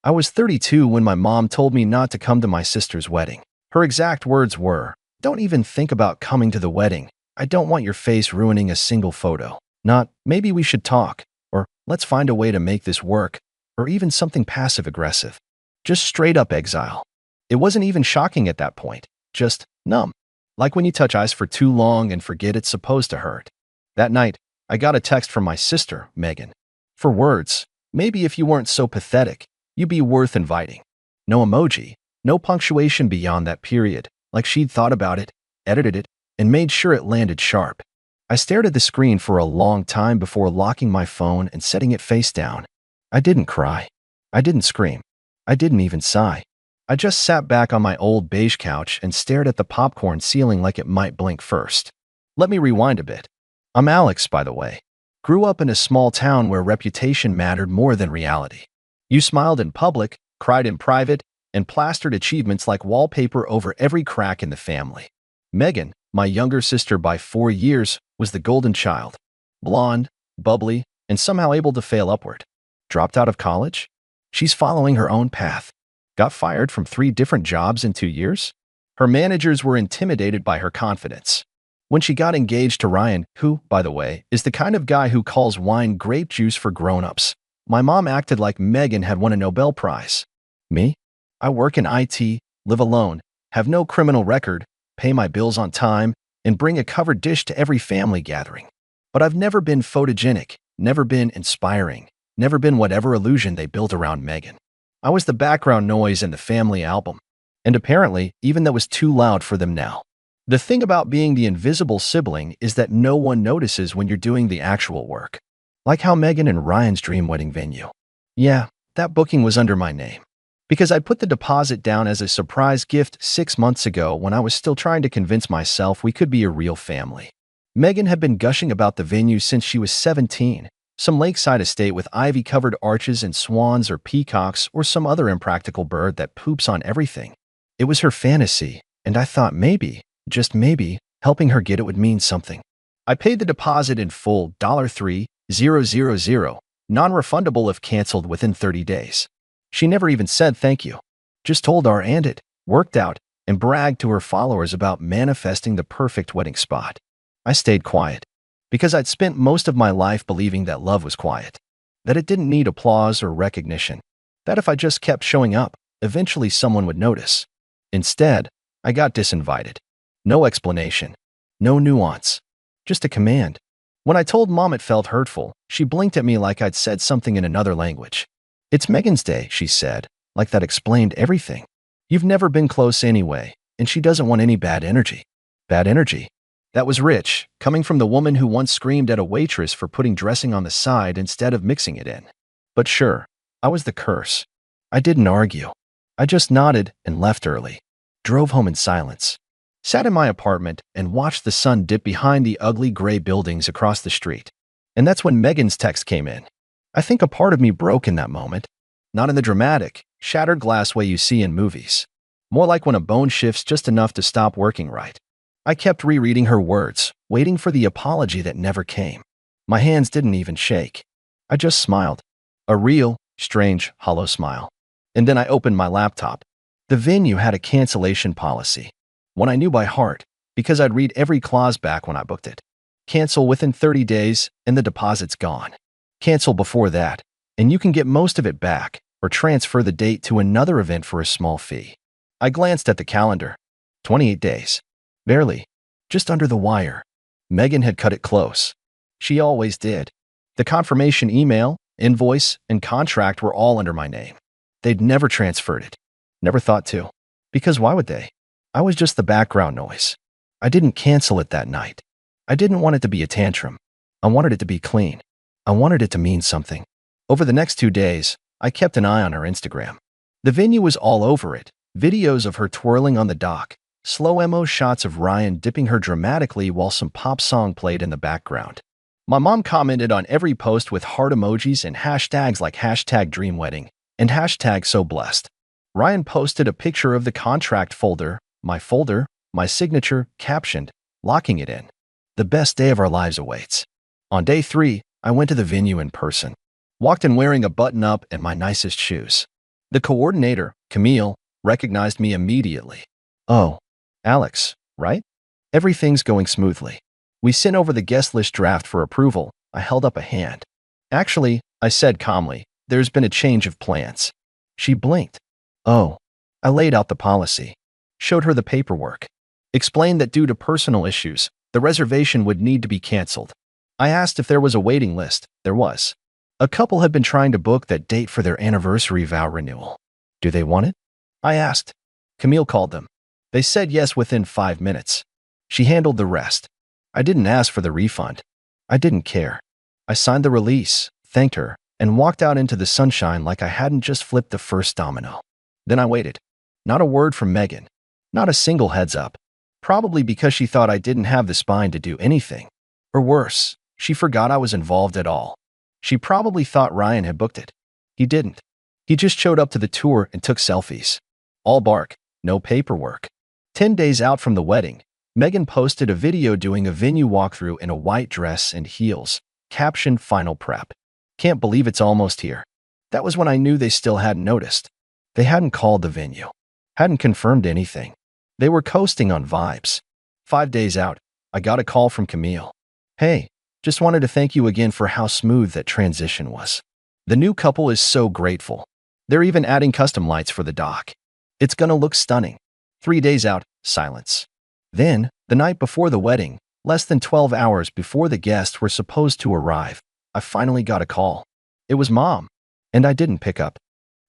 I was 32 when my mom told me not to come to my sister's wedding. Her exact words were, "Don't even think about coming to the wedding. I don't want your face ruining a single photo." Not, "Maybe we should talk," or "Let's find a way to make this work," or even something passive-aggressive. Just straight-up exile. It wasn't even shocking at that point, just numb. Like when you touch ice for too long and forget it's supposed to hurt. That night, I got a text from my sister, Megan. For words, "Maybe if you weren't so pathetic, you'd be worth inviting." No emoji, no punctuation beyond that period, like she'd thought about it, edited it, and made sure it landed sharp. I stared at the screen for a long time before locking my phone and setting it face down. I didn't cry. I didn't scream. I didn't even sigh. I just sat back on my old beige couch and stared at the popcorn ceiling like it might blink first. Let me rewind a bit. I'm Alex, by the way. Grew up in a small town where reputation mattered more than reality. You smiled in public, cried in private, and plastered achievements like wallpaper over every crack in the family. Megan, my younger sister by 4 years, was the golden child. Blonde, bubbly, and somehow able to fail upward. Dropped out of college? She's following her own path. Got fired from 3 different jobs in 2 years? Her managers were intimidated by her confidence. When she got engaged to Ryan, who, by the way, is the kind of guy who calls wine grape juice for grown-ups, my mom acted like Megan had won a Nobel Prize. Me? I work in IT, live alone, have no criminal record, pay my bills on time, and bring a covered dish to every family gathering. But I've never been photogenic, never been inspiring, never been whatever illusion they built around Megan. I was the background noise in the family album. And apparently, even that was too loud for them now. The thing about being the invisible sibling is that no one notices when you're doing the actual work. Like how Megan and Ryan's dream wedding venue. Yeah, that booking was under my name. Because I put the deposit down as a surprise gift 6 months ago when I was still trying to convince myself we could be a real family. Megan had been gushing about the venue since she was 17, some lakeside estate with ivy-covered arches and swans or peacocks or some other impractical bird that poops on everything. It was her fantasy, and I thought maybe, just maybe, helping her get it would mean something. I paid the deposit in full, $3,000, non-refundable if canceled within 30 days. She never even said thank you. Just told our and it worked out and bragged to her followers about manifesting the perfect wedding spot. I stayed quiet because I'd spent most of my life believing that love was quiet, that it didn't need applause or recognition, that if I just kept showing up, eventually someone would notice. Instead, I got disinvited. No explanation, no nuance, just a command. When I told Mom it felt hurtful, she blinked at me like I'd said something in another language. "It's Megan's day," she said, like that explained everything. "You've never been close anyway, and she doesn't want any bad energy." Bad energy? That was rich, coming from the woman who once screamed at a waitress for putting dressing on the side instead of mixing it in. But sure, I was the curse. I didn't argue. I just nodded and left early. Drove home in silence. Sat in my apartment and watched the sun dip behind the ugly gray buildings across the street. And that's when Megan's text came in. I think a part of me broke in that moment. Not in the dramatic, shattered glass way you see in movies. More like when a bone shifts just enough to stop working right. I kept rereading her words, waiting for the apology that never came. My hands didn't even shake. I just smiled. A real, strange, hollow smile. And then I opened my laptop. The venue had a cancellation policy. One I knew by heart, because I'd read every clause back when I booked it. Cancel within 30 days, and the deposit's gone. Cancel before that, and you can get most of it back, or transfer the date to another event for a small fee. I glanced at the calendar. 28 days. Barely. Just under the wire. Megan had cut it close. She always did. The confirmation email, invoice, and contract were all under my name. They'd never transferred it. Never thought to. Because why would they? I was just the background noise. I didn't cancel it that night. I didn't want it to be a tantrum. I wanted it to be clean. I wanted it to mean something. Over the next 2 days, I kept an eye on her Instagram. The venue was all over it. Videos of her twirling on the dock. Slow-mo shots of Ryan dipping her dramatically while some pop song played in the background. My mom commented on every post with heart emojis and hashtags like #DreamWedding and #SoBlessed. Ryan posted a picture of the contract folder, my signature, captioned, "Locking it in. The best day of our lives awaits." On day 3, I went to the venue in person. Walked in wearing a button-up and my nicest shoes. The coordinator, Camille, recognized me immediately. "Oh, Alex, right? Everything's going smoothly. We sent over the guest list draft for approval." I held up a hand. "Actually," I said calmly, "there's been a change of plans." She blinked. "Oh." I laid out the policy, showed her the paperwork, explained that due to personal issues, the reservation would need to be canceled. I asked if there was a waiting list. There was. A couple had been trying to book that date for their anniversary vow renewal. "Do they want it?" I asked. Camille called them. They said yes within 5 minutes. She handled the rest. I didn't ask for the refund. I didn't care. I signed the release, thanked her, and walked out into the sunshine like I hadn't just flipped the first domino. Then I waited. Not a word from Megan. Not a single heads up. Probably because she thought I didn't have the spine to do anything. Or worse, she forgot I was involved at all. She probably thought Ryan had booked it. He didn't. He just showed up to the tour and took selfies. All bark, no paperwork. 10 days out from the wedding, Megan posted a video doing a venue walkthrough in a white dress and heels, captioned "Final Prep." "Can't believe it's almost here." That was when I knew they still hadn't noticed. They hadn't called the venue, hadn't confirmed anything. They were coasting on vibes. 5 days out, I got a call from Camille. "Hey, just wanted to thank you again for how smooth that transition was. The new couple is so grateful. They're even adding custom lights for the dock. It's gonna look stunning." 3 days out, silence. Then, the night before the wedding, less than 12 hours before the guests were supposed to arrive, I finally got a call. It was Mom, and I didn't pick up.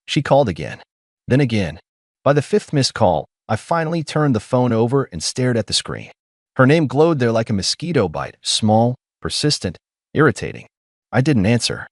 She called again, then again. By the 5th missed call, I finally turned the phone over and stared at the screen. Her name glowed there like a mosquito bite, small, persistent, irritating. I didn't answer.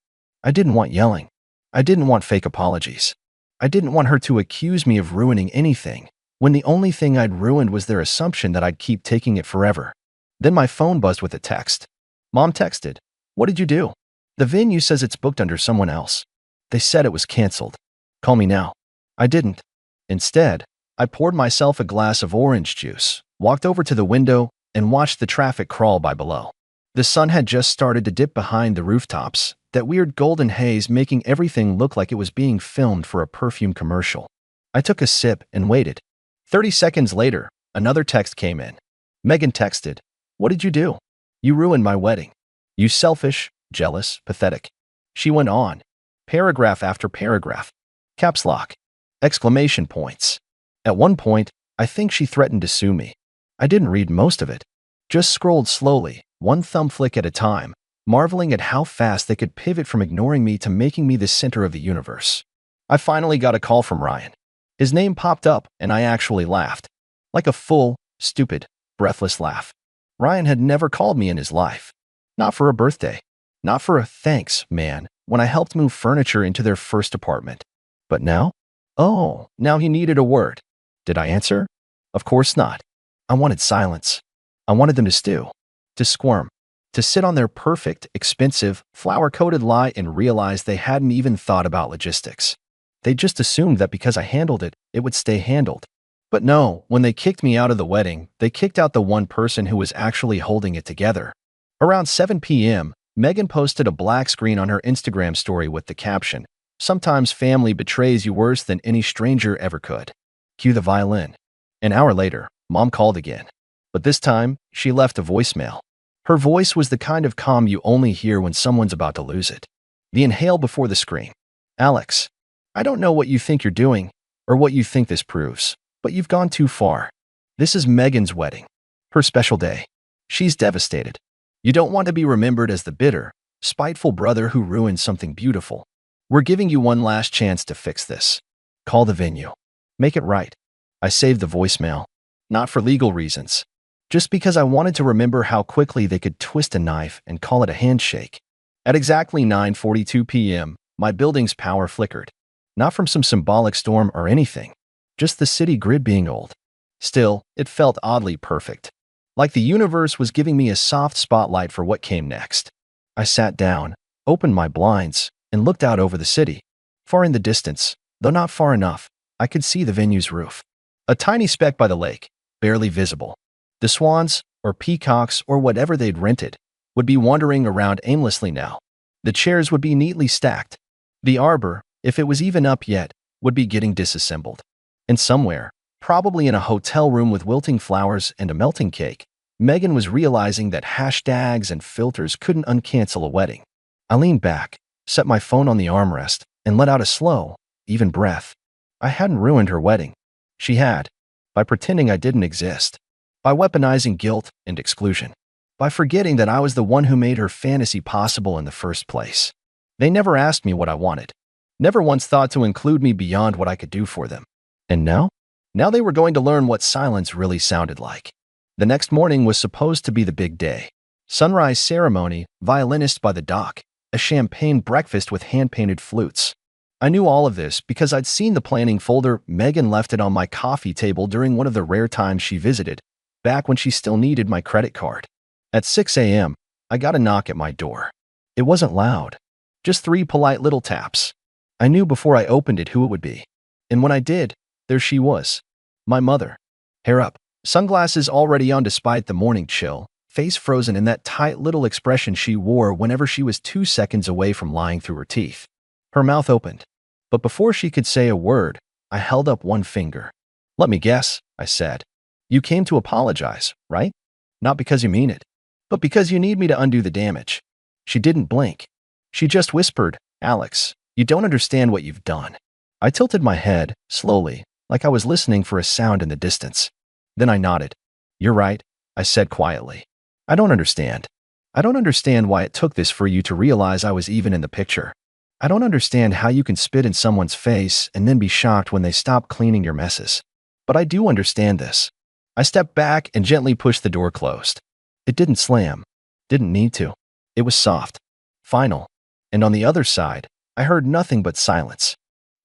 I didn't want yelling. I didn't want fake apologies. I didn't want her to accuse me of ruining anything, when the only thing I'd ruined was their assumption that I'd keep taking it forever. Then my phone buzzed with a text. Mom texted, "What did you do? The venue says it's booked under someone else. They said it was canceled. Call me now." I didn't. Instead, I poured myself a glass of orange juice, walked over to the window, and watched the traffic crawl by below. The sun had just started to dip behind the rooftops, that weird golden haze making everything look like it was being filmed for a perfume commercial. I took a sip and waited. 30 seconds later, another text came in. Megan texted, "What did you do? You ruined my wedding. You selfish, jealous, pathetic." She went on, paragraph after paragraph. Caps lock. Exclamation points. At one point, I think she threatened to sue me. I didn't read most of it. Just scrolled slowly, one thumb flick at a time, marveling at how fast they could pivot from ignoring me to making me the center of the universe. I finally got a call from Ryan. His name popped up, and I actually laughed. Like a full, stupid, breathless laugh. Ryan had never called me in his life. Not for a birthday. Not for a "thanks, man," when I helped move furniture into their first apartment. But now? Oh, now he needed a word. Did I answer? Of course not. I wanted silence. I wanted them to stew, to squirm, to sit on their perfect, expensive, flour-coated lie and realize they hadn't even thought about logistics. They just assumed that because I handled it, it would stay handled. But no, when they kicked me out of the wedding, they kicked out the one person who was actually holding it together. Around 7 p.m., Megan posted a black screen on her Instagram story with the caption, "Sometimes family betrays you worse than any stranger ever could." Cue the violin. An hour later, Mom called again. But this time, she left a voicemail. Her voice was the kind of calm you only hear when someone's about to lose it. The inhale before the scream. "Alex, I don't know what you think you're doing, or what you think this proves, but you've gone too far. This is Megan's wedding. Her special day. She's devastated. You don't want to be remembered as the bitter, spiteful brother who ruined something beautiful. We're giving you one last chance to fix this. Call the venue. Make it right." I saved the voicemail. Not for legal reasons. Just because I wanted to remember how quickly they could twist a knife and call it a handshake. At exactly 9:42 p.m., my building's power flickered. Not from some symbolic storm or anything. Just the city grid being old. Still, it felt oddly perfect. Like the universe was giving me a soft spotlight for what came next. I sat down, opened my blinds, and looked out over the city. Far in the distance, though not far enough, I could see the venue's roof. A tiny speck by the lake, barely visible. The swans, or peacocks, or whatever they'd rented, would be wandering around aimlessly now. The chairs would be neatly stacked. The arbor, if it was even up yet, would be getting disassembled. And somewhere, probably in a hotel room with wilting flowers and a melting cake, Megan was realizing that hashtags and filters couldn't uncancel a wedding. I leaned back, set my phone on the armrest, and let out a slow, even breath. I hadn't ruined her wedding. She had, by pretending I didn't exist, by weaponizing guilt and exclusion, by forgetting that I was the one who made her fantasy possible in the first place. They never asked me what I wanted, never once thought to include me beyond what I could do for them. And now? Now they were going to learn what silence really sounded like. The next morning was supposed to be the big day. Sunrise ceremony, violinist by the dock, a champagne breakfast with hand-painted flutes. I knew all of this because I'd seen the planning folder. Megan left it on my coffee table during one of the rare times she visited, back when she still needed my credit card. At 6 a.m., I got a knock at my door. It wasn't loud, just 3 polite little taps. I knew before I opened it who it would be. And when I did, there she was, my mother. Hair up, sunglasses already on despite the morning chill, face frozen in that tight little expression she wore whenever she was 2 seconds away from lying through her teeth. Her mouth opened, but before she could say a word, I held up one finger. "Let me guess," I said. "You came to apologize, right? Not because you mean it, but because you need me to undo the damage." She didn't blink. She just whispered, "Alex, you don't understand what you've done." I tilted my head, slowly, like I was listening for a sound in the distance. Then I nodded. "You're right," I said quietly. "I don't understand. I don't understand why it took this for you to realize I was even in the picture. I don't understand how you can spit in someone's face and then be shocked when they stop cleaning your messes. But I do understand this." I stepped back and gently pushed the door closed. It didn't slam. Didn't need to. It was soft. Final. And on the other side, I heard nothing but silence.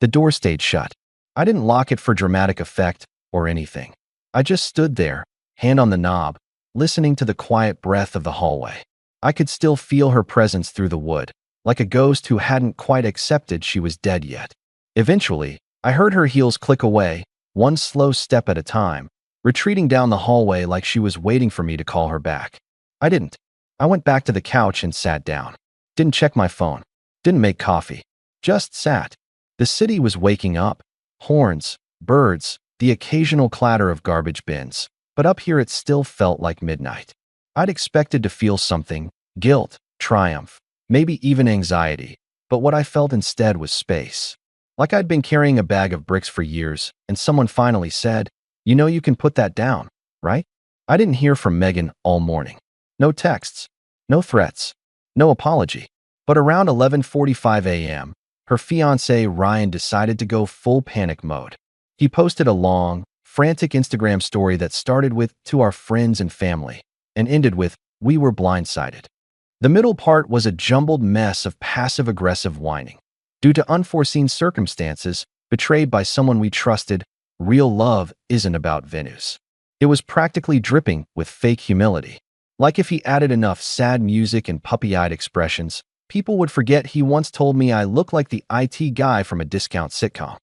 The door stayed shut. I didn't lock it for dramatic effect or anything. I just stood there, hand on the knob, listening to the quiet breath of the hallway. I could still feel her presence through the wood, like a ghost who hadn't quite accepted she was dead yet. Eventually, I heard her heels click away, one slow step at a time, retreating down the hallway like she was waiting for me to call her back. I didn't. I went back to the couch and sat down. Didn't check my phone. Didn't make coffee. Just sat. The city was waking up. Horns, birds, the occasional clatter of garbage bins. But up here it still felt like midnight. I'd expected to feel something, guilt, triumph, maybe even anxiety, but what I felt instead was space. Like I'd been carrying a bag of bricks for years, and someone finally said, "You know you can put that down, right?" I didn't hear from Megan all morning. No texts, no threats, no apology. But around 11:45 a.m., her fiancé Ryan decided to go full panic mode. He posted a long, frantic Instagram story that started with "to our friends and family" and ended with "we were blindsided." The middle part was a jumbled mess of passive-aggressive whining. Due to unforeseen circumstances, betrayed by someone we trusted, real love isn't about venues. It was practically dripping with fake humility. Like if he added enough sad music and puppy-eyed expressions, people would forget he once told me I look like the IT guy from a discount sitcom.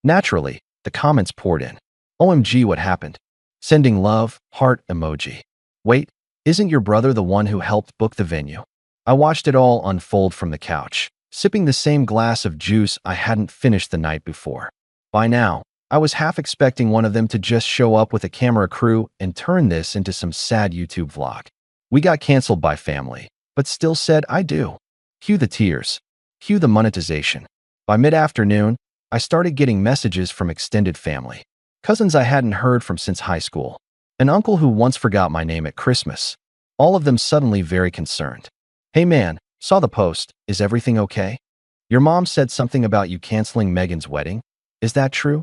Naturally, the comments poured in. "OMG, what happened?" "Sending love, heart emoji." "Wait, isn't your brother the one who helped book the venue?" I watched it all unfold from the couch, sipping the same glass of juice I hadn't finished the night before. By now, I was half expecting one of them to just show up with a camera crew and turn this into some sad YouTube vlog. We got canceled by family, but still said I do. Cue the tears. Cue the monetization. By mid-afternoon, I started getting messages from extended family. Cousins I hadn't heard from since high school. An uncle who once forgot my name at Christmas. All of them suddenly very concerned. "Hey man, saw the post. Is everything okay? Your mom said something about you canceling Megan's wedding. Is that true?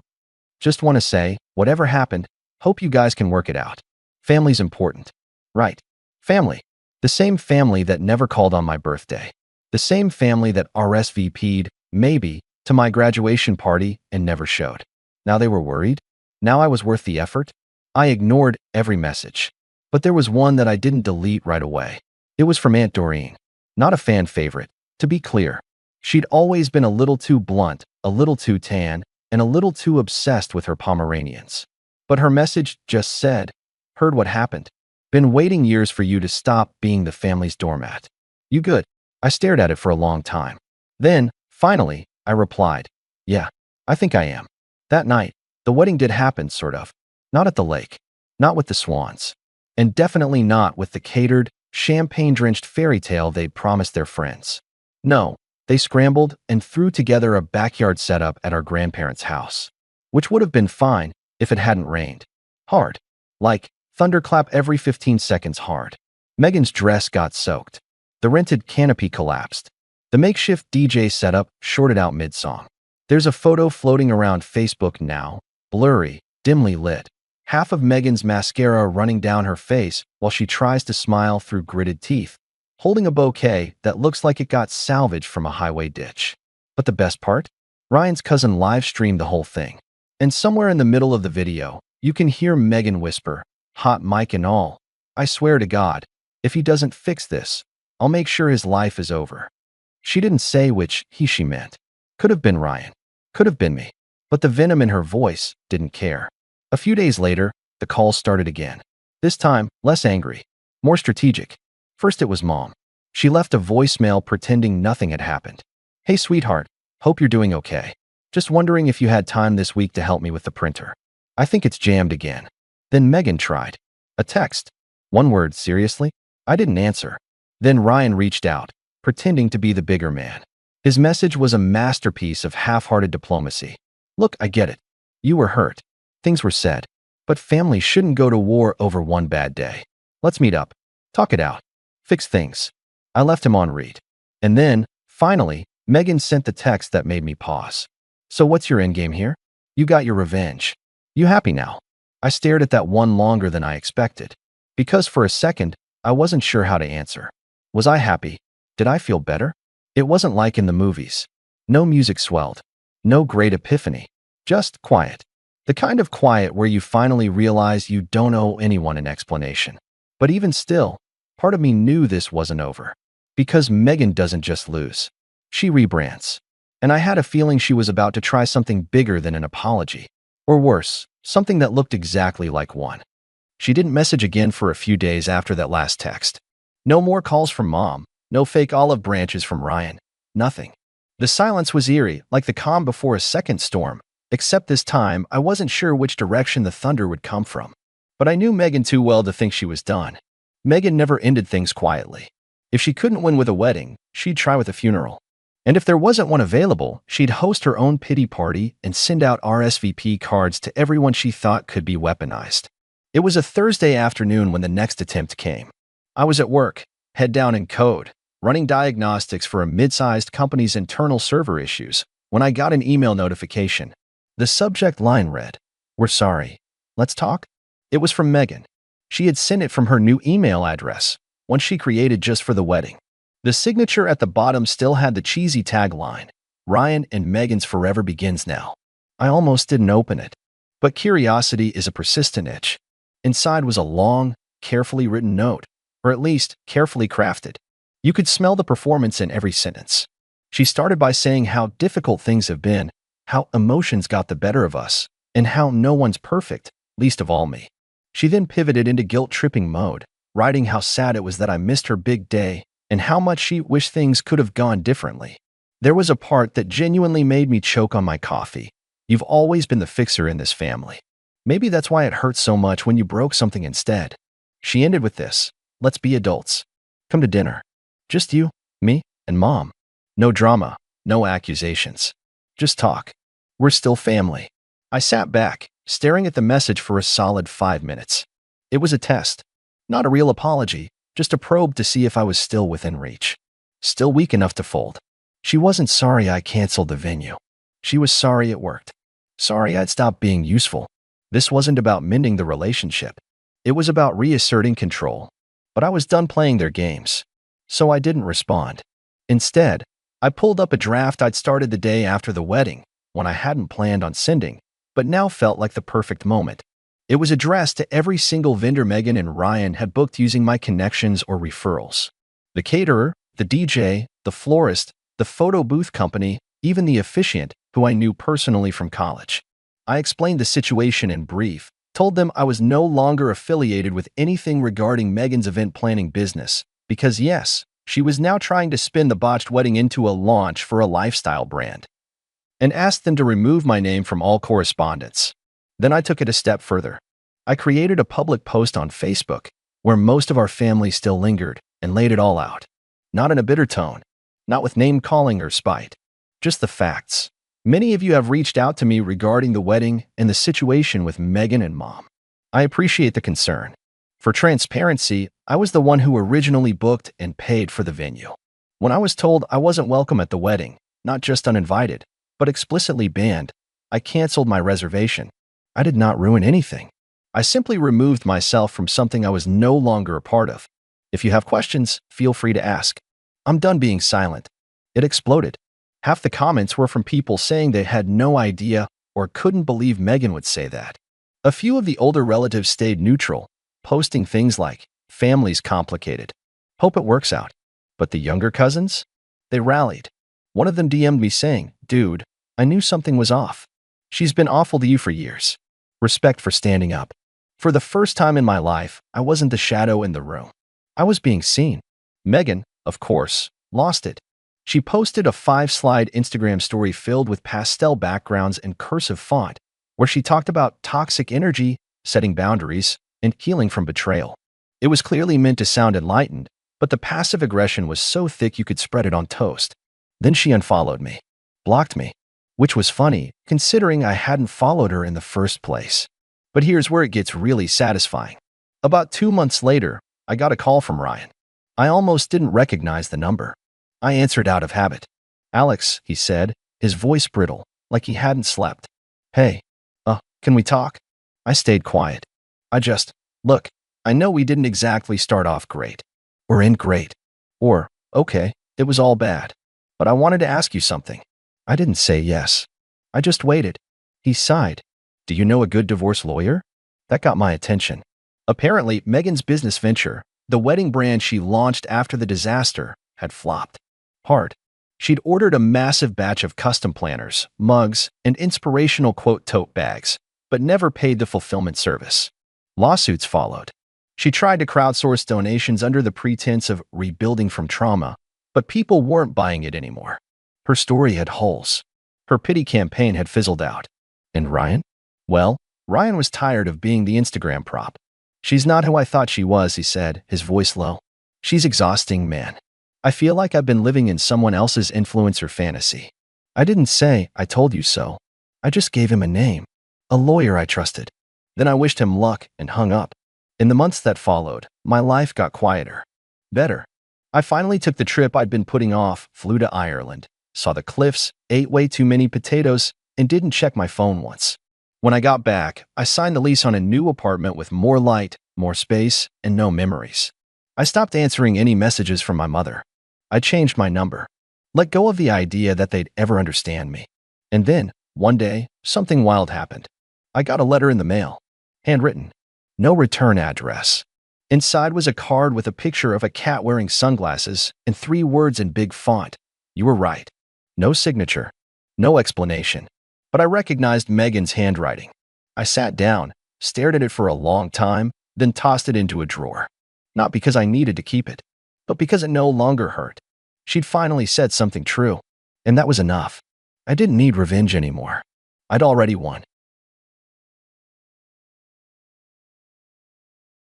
Just want to say, whatever happened, hope you guys can work it out. Family's important." Right. Family. The same family that never called on my birthday. The same family that RSVP'd, maybe, to my graduation party and never showed. Now they were worried? Now I was worth the effort? I ignored every message. But there was one that I didn't delete right away. It was from Aunt Doreen. Not a fan favorite, to be clear. She'd always been a little too blunt, a little too tan, and a little too obsessed with her Pomeranians. But her message just said, "Heard what happened. Been waiting years for you to stop being the family's doormat. You good?" I stared at it for a long time. Then, finally, I replied, "Yeah." I think I am. That night, the wedding did happen, sort of. Not at the lake. Not with the swans. And definitely not with the catered, champagne-drenched fairy tale they'd promised their friends. No, they scrambled and threw together a backyard setup at our grandparents' house, which would have been fine if it hadn't rained. Hard. Like, thunderclap every 15 seconds hard. Megan's dress got soaked. The rented canopy collapsed. The makeshift DJ setup shorted out mid-song. There's a photo floating around Facebook now, blurry, dimly lit. Half of Megan's mascara running down her face while she tries to smile through gritted teeth, holding a bouquet that looks like it got salvaged from a highway ditch. But the best part? Ryan's cousin live-streamed the whole thing. And somewhere in the middle of the video, you can hear Megan whisper, hot mic and all, "I swear to God, if he doesn't fix this, I'll make sure his life is over." She didn't say which she meant. Could have been Ryan. Could have been me. But the venom in her voice didn't care. A few days later, the calls started again. This time, less angry. More strategic. First it was Mom. She left a voicemail pretending nothing had happened. "Hey sweetheart, hope you're doing okay. Just wondering if you had time this week to help me with the printer. I think it's jammed again." Then Megan tried. A text. One word, seriously? I didn't answer. Then Ryan reached out, pretending to be the bigger man. His message was a masterpiece of half-hearted diplomacy. "Look, I get it. You were hurt. Things were said. But family shouldn't go to war over one bad day. Let's meet up. Talk it out. Fix things." I left him on read. And then, finally, Megan sent the text that made me pause. "So what's your endgame here? You got your revenge. You happy now?" I stared at that one longer than I expected. Because for a second, I wasn't sure how to answer. Was I happy? Did I feel better? It wasn't like in the movies. No music swelled. No great epiphany. Just quiet. The kind of quiet where you finally realize you don't owe anyone an explanation. But even still, part of me knew this wasn't over. Because Megan doesn't just lose. She rebrands. And I had a feeling she was about to try something bigger than an apology. Or worse, something that looked exactly like one. She didn't message again for a few days after that last text. No more calls from Mom. No fake olive branches from Ryan. Nothing. The silence was eerie, like the calm before a second storm. Except this time, I wasn't sure which direction the thunder would come from. But I knew Megan too well to think she was done. Megan never ended things quietly. If she couldn't win with a wedding, she'd try with a funeral. And if there wasn't one available, she'd host her own pity party and send out RSVP cards to everyone she thought could be weaponized. It was a Thursday afternoon when the next attempt came. I was at work, head down in code, running diagnostics for a mid-sized company's internal server issues, when I got an email notification. The subject line read, "We're sorry. Let's talk?" It was from Megan. She had sent it from her new email address, one she created just for the wedding. The signature at the bottom still had the cheesy tagline, "Ryan and Megan's forever begins now." I almost didn't open it. But curiosity is a persistent itch. Inside was a long, carefully written note, or at least carefully crafted. You could smell the performance in every sentence. She started by saying how difficult things have been, how emotions got the better of us, and how no one's perfect, least of all me. She then pivoted into guilt-tripping mode, writing how sad it was that I missed her big day and how much she wished things could have gone differently. There was a part that genuinely made me choke on my coffee. "You've always been the fixer in this family. Maybe that's why it hurt so much when you broke something instead." She ended with this, "Let's be adults. Come to dinner. Just you, me, and Mom. No drama, no accusations. Just talk. We're still family." I sat back, staring at the message for a solid 5 minutes. It was a test. Not a real apology, just a probe to see if I was still within reach. Still weak enough to fold. She wasn't sorry I canceled the venue. She was sorry it worked. Sorry I'd stopped being useful. This wasn't about mending the relationship. It was about reasserting control. But I was done playing their games. So I didn't respond. Instead, I pulled up a draft I'd started the day after the wedding, one I hadn't planned on sending, but now felt like the perfect moment. It was addressed to every single vendor Megan and Ryan had booked using my connections or referrals. The caterer, the DJ, the florist, the photo booth company, even the officiant, who I knew personally from college. I explained the situation in brief, told them I was no longer affiliated with anything regarding Megan's event planning business, because yes, she was now trying to spin the botched wedding into a launch for a lifestyle brand. and asked them to remove my name from all correspondence. Then I took it a step further. I created a public post on Facebook where most of our family still lingered and laid it all out. Not in a bitter tone, not with name-calling or spite, just the facts. Many of you have reached out to me regarding the wedding and the situation with Megan and Mom. I appreciate the concern. For transparency, I was the one who originally booked and paid for the venue. When I was told I wasn't welcome at the wedding, not just uninvited, but explicitly banned, I canceled my reservation. I did not ruin anything. I simply removed myself from something I was no longer a part of. If you have questions, feel free to ask. I'm done being silent. It exploded. Half the comments were from people saying they had no idea or couldn't believe Megan would say that. A few of the older relatives stayed neutral, posting things like, "Family's complicated. Hope it works out." But the younger cousins? They rallied. One of them DM'd me saying, "Dude, I knew something was off. She's been awful to you for years. Respect for standing up." For the first time in my life, I wasn't the shadow in the room. I was being seen. Megan, of course, lost it. She posted a 5-slide Instagram story filled with pastel backgrounds and cursive font, where she talked about toxic energy, setting boundaries, and healing from betrayal. It was clearly meant to sound enlightened, but the passive aggression was so thick you could spread it on toast. Then she unfollowed me, blocked me, which was funny, considering I hadn't followed her in the first place. But here's where it gets really satisfying. About 2 months later, I got a call from Ryan. I almost didn't recognize the number. I answered out of habit. "Alex," he said, his voice brittle, like he hadn't slept. "Hey, can we talk?" I stayed quiet. Look, I know we didn't exactly start off great. Or end great. Or, okay, it was all bad. But I wanted to ask you something." I didn't say yes. I just waited. He sighed. "Do you know a good divorce lawyer?" That got my attention. Apparently, Megan's business venture, the wedding brand she launched after the disaster, had flopped hard. She'd ordered a massive batch of custom planners, mugs, and inspirational quote tote bags, but never paid the fulfillment service. Lawsuits followed. She tried to crowdsource donations under the pretense of rebuilding from trauma, but people weren't buying it anymore. Her story had holes. Her pity campaign had fizzled out. And Ryan? Well, Ryan was tired of being the Instagram prop. "She's not who I thought she was," he said, his voice low. "She's exhausting, man. I feel like I've been living in someone else's influencer fantasy." I didn't say, "I told you so." I just gave him a name, a lawyer I trusted. Then I wished him luck and hung up. In the months that followed, my life got quieter. Better. I finally took the trip I'd been putting off, flew to Ireland, saw the cliffs, ate way too many potatoes, and didn't check my phone once. When I got back, I signed the lease on a new apartment with more light, more space, and no memories. I stopped answering any messages from my mother. I changed my number. Let go of the idea that they'd ever understand me. And then, one day, something wild happened. I got a letter in the mail. Handwritten. No return address. Inside was a card with a picture of a cat wearing sunglasses and 3 words in big font. "You were right." No signature. No explanation. But I recognized Megan's handwriting. I sat down, stared at it for a long time, then tossed it into a drawer. Not because I needed to keep it, but because it no longer hurt. She'd finally said something true, and that was enough. I didn't need revenge anymore. I'd already won.